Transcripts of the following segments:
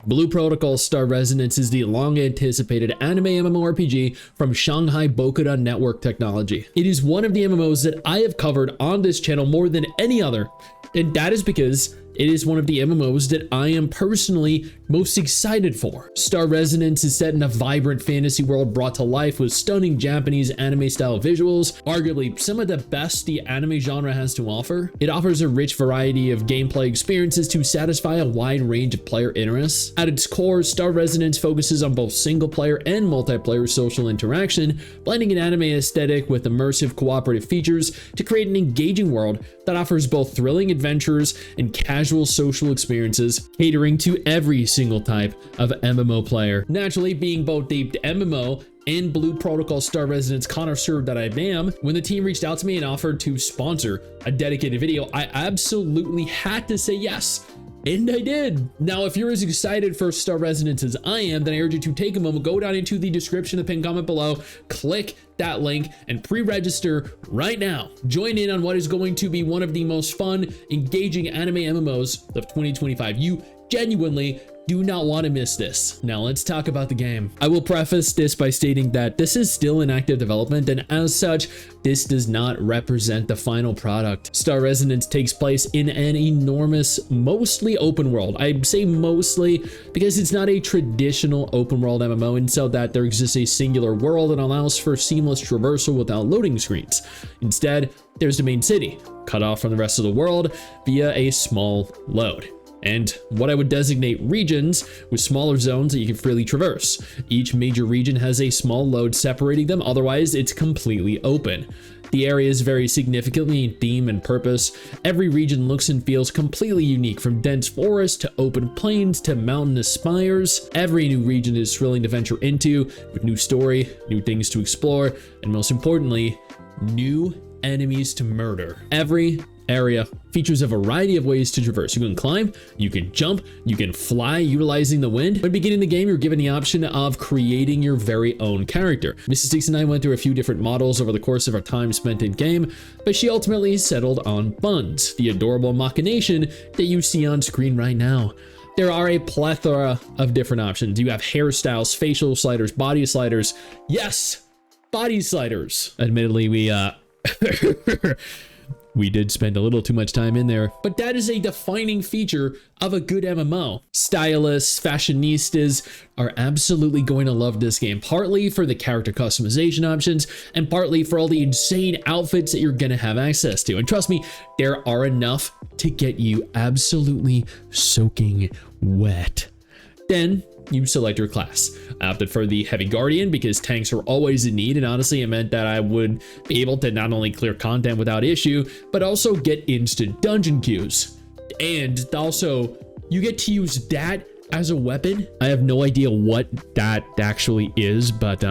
Blue Protocol Star Resonance is the long-anticipated anime MMORPG from Shanghai Bokudan Network Technology. It is one of the MMOs that I have covered on this channel more than any other, and that is because it is one of the MMOs that I am personally most excited for. Star Resonance is set in a vibrant fantasy world brought to life with stunning Japanese anime-style visuals, arguably some of the best the anime genre has to offer. It offers a rich variety of gameplay experiences to satisfy a wide range of player interests. At its core, Star Resonance focuses on both single-player and multiplayer social interaction, blending an anime aesthetic with immersive cooperative features to create an engaging world that offers both thrilling adventures and casual social experiences, catering to every single type of MMO player. Naturally, being both the MMO and Blue Protocol Star Resonance connoisseur that I am, when the team reached out to me and offered to sponsor a dedicated video, I absolutely had to say yes. And I did. Now, if you're as excited for Star Resonance as I am, then I urge you to take a moment, go down into the description of the pinned comment below, click that link, and pre-register right now. Join in on what is going to be one of the most fun, engaging anime MMOs of 2025. You genuinely do not want to miss this. Now let's talk about the game. I will preface this by stating that this is still in active development, and as such, this does not represent the final product. Star Resonance takes place in an enormous, mostly open world. I say mostly because it's not a traditional open world MMO, and so that there exists a singular world and allows for seamless traversal without loading screens. Instead, there's the main city, cut off from the rest of the world via a small load, and what I would designate regions with smaller zones that you can freely traverse. Each major region has a small load separating them, otherwise it's completely open. The areas vary significantly in theme and purpose. Every region looks and feels completely unique, from dense forests to open plains to mountainous spires. Every new region is thrilling to venture into, with new story, new things to explore, and most importantly, new enemies to murder. Every area features a variety of ways to traverse. You can climb, you can jump, you can fly utilizing the wind. When beginning the game, you're given the option of creating your very own character. MRSSSTIX and I went through a few different models over the course of our time spent in game, but she ultimately settled on Buns, the adorable machination that you see on screen right now. There are a plethora of different options. You have hairstyles, facial sliders, body sliders. Yes, body sliders. Admittedly, we did spend a little too much time in there, but that is a defining feature of a good MMO. Stylists, fashionistas are absolutely going to love this game, partly for the character customization options and partly for all the insane outfits that you're going to have access to. And trust me, there are enough to get you absolutely soaking wet. Then you select your class. I opted for the Heavy Guardian because tanks are always in need, and honestly it meant that I would be able to not only clear content without issue, but also get instant dungeon queues. And also, you get to use that as a weapon. I have no idea what that actually is, but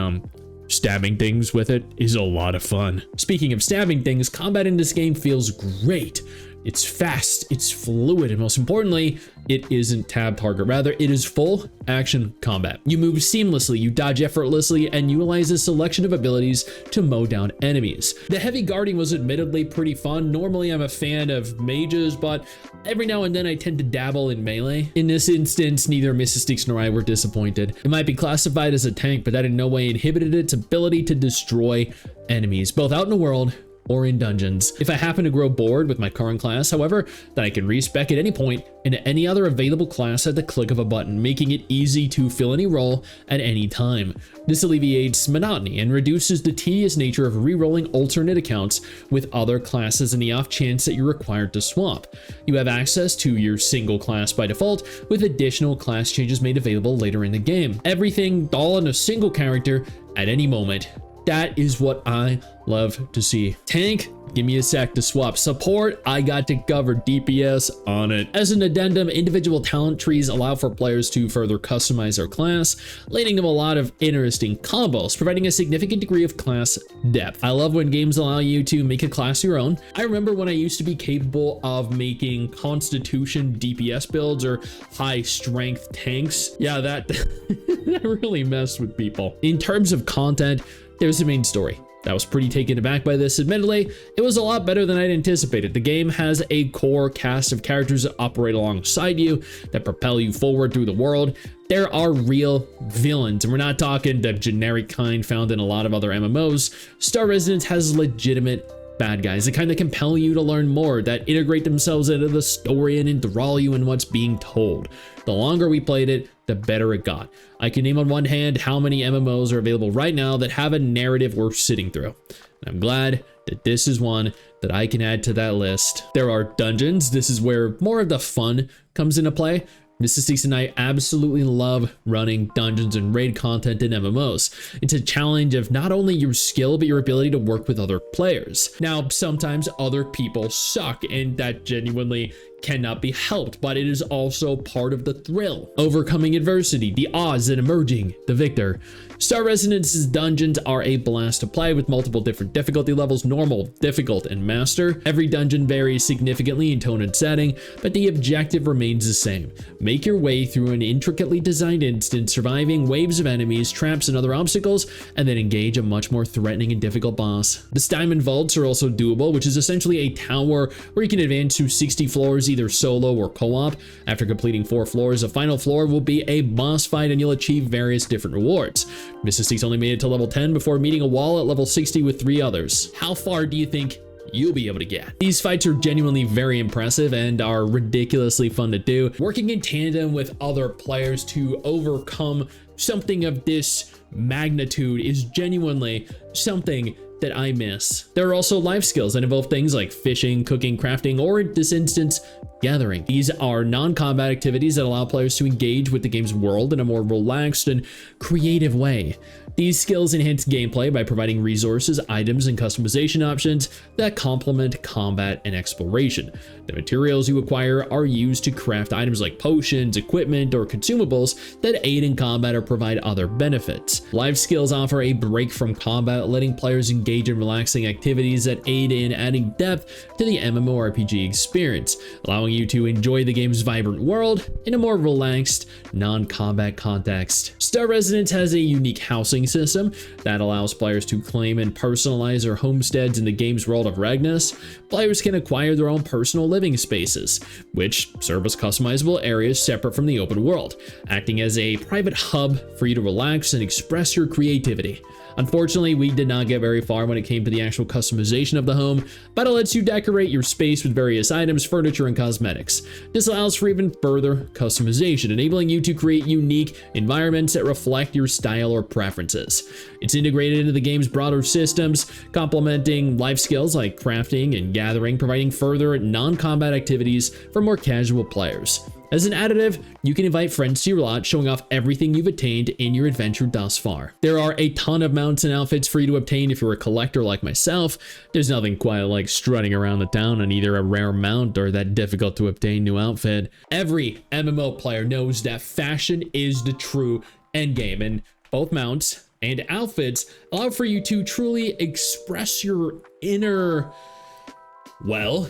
stabbing things with it is a lot of fun. Speaking of stabbing things, combat in this game feels great. It's fast, it's fluid, and most importantly, it isn't tab target. Rather, it is full action combat. You move seamlessly, you dodge effortlessly, and utilize a selection of abilities to mow down enemies. The Heavy Guardian was admittedly pretty fun. Normally, I'm a fan of mages, but every now and then I tend to dabble in melee. In this instance, neither MRSSSTIX nor I were disappointed. It might be classified as a tank, but that in no way inhibited its ability to destroy enemies, both out in the world or in dungeons. If I happen to grow bored with my current class, however, then I can respec at any point into any other available class at the click of a button, making it easy to fill any role at any time. This alleviates monotony and reduces the tedious nature of re-rolling alternate accounts with other classes in the off chance that you're required to swap. You have access to your single class by default, with additional class changes made available later in the game. Everything all in a single character at any moment. That is what I love to see. Tank, give me a sec to swap. Support, I got to cover DPS on it. As an addendum, individual talent trees allow for players to further customize their class, leading to a lot of interesting combos, providing a significant degree of class depth. I love when games allow you to make a class your own. I remember when I used to be capable of making constitution DPS builds or high strength tanks. Yeah, that, that really messed with people. In terms of content, there's the main story. I was pretty taken aback by this. Admittedly, it was a lot better than I'd anticipated. The game has a core cast of characters that operate alongside you, that propel you forward through the world. There are real villains, and we're not talking the generic kind found in a lot of other MMOs. Star Residence has legitimate bad guys that kind of compel you to learn more, that integrate themselves into the story and enthrall you in what's being told. The longer we played it, the better it got. I can name on one hand how many MMOs are available right now that have a narrative worth sitting through. And I'm glad that this is one that I can add to that list. There are dungeons. This is where more of the fun comes into play. MRSSTIX and I absolutely love running dungeons and raid content in MMOs. It's a challenge of not only your skill, but your ability to work with other players. Now, sometimes other people suck, and that genuinely cannot be helped, but it is also part of the thrill. Overcoming adversity, the odds, and emerging the victor. Star Residence's dungeons are a blast to play with multiple different difficulty levels: normal, difficult, and master. Every dungeon varies significantly in tone and setting, but the objective remains the same. Make your way through an intricately designed instance, surviving waves of enemies, traps, and other obstacles, and then engage a much more threatening and difficult boss. The Diamond Vaults are also doable, which is essentially a tower where you can advance to 60 floors either solo or co-op. After completing 4 floors, the final floor will be a boss fight and you'll achieve various different rewards. MRSSTIX only made it to level 10 before meeting a wall at level 60 with 3 others. How far do you think you'll be able to get? These fights are genuinely very impressive and are ridiculously fun to do. Working in tandem with other players to overcome something of this magnitude is genuinely something that I miss. There are also life skills that involve things like fishing, cooking, crafting, or in this instance, gathering. These are non-combat activities that allow players to engage with the game's world in a more relaxed and creative way. These skills enhance gameplay by providing resources, items, and customization options that complement combat and exploration. The materials you acquire are used to craft items like potions, equipment, or consumables that aid in combat or provide other benefits. Life skills offer a break from combat, letting players engage in relaxing activities that aid in adding depth to the MMORPG experience, allowing you to enjoy the game's vibrant world in a more relaxed, non-combat context. Star Residence has a unique housing system that allows players to claim and personalize their homesteads in the game's world of Ragnus. Players can acquire their own personal living spaces, which serve as customizable areas separate from the open world, acting as a private hub for you to relax and express your creativity. Unfortunately, we did not get very far when it came to the actual customization of the home, but it lets you decorate your space with various items, furniture, and cosmetics. This allows for even further customization, enabling you to create unique environments that reflect your style or preferences. It's integrated into the game's broader systems, complementing life skills like crafting and gathering, providing further non-combat activities for more casual players. As an additive, you can invite friends to your lot, showing off everything you've attained in your adventure thus far. There are a ton of mounts and outfits for you to obtain if you're a collector like myself. There's nothing quite like strutting around the town on either a rare mount or that difficult to obtain new outfit. Every MMO player knows that fashion is the true endgame, and both mounts and outfits allow for you to truly express your inner, well,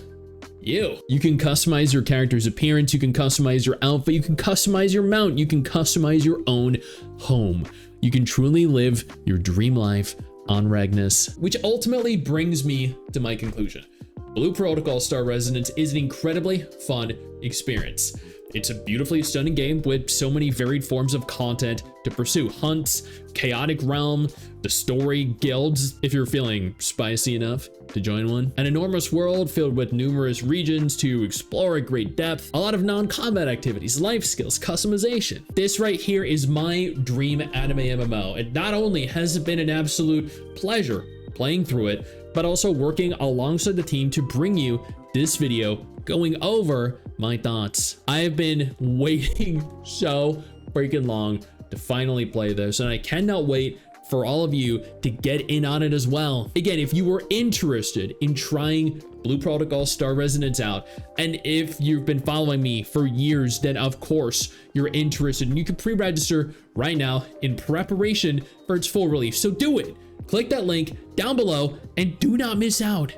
you can customize your character's appearance, you can customize your outfit, you can customize your mount, you can customize your own home. You can truly live your dream life on Ragnus, which ultimately brings me to my conclusion. Blue Protocol Star Residence is an incredibly fun experience. It's a beautifully stunning game with so many varied forms of content to pursue. Hunts, chaotic realm, the story, guilds, if you're feeling spicy enough to join one. An enormous world filled with numerous regions to explore at great depth. A lot of non-combat activities, life skills, customization. This right here is my dream anime MMO. It not only has it been an absolute pleasure playing through it, but also working alongside the team to bring you this video going over my thoughts. I have been waiting so freaking long to finally play this, and I cannot wait for all of you to get in on it as well. Again, if you were interested in trying Blue Protocol Star Residence out, and if you've been following me for years, then of course you're interested, and you can pre-register right now in preparation for its full release. So do it. Click that link down below and do not miss out.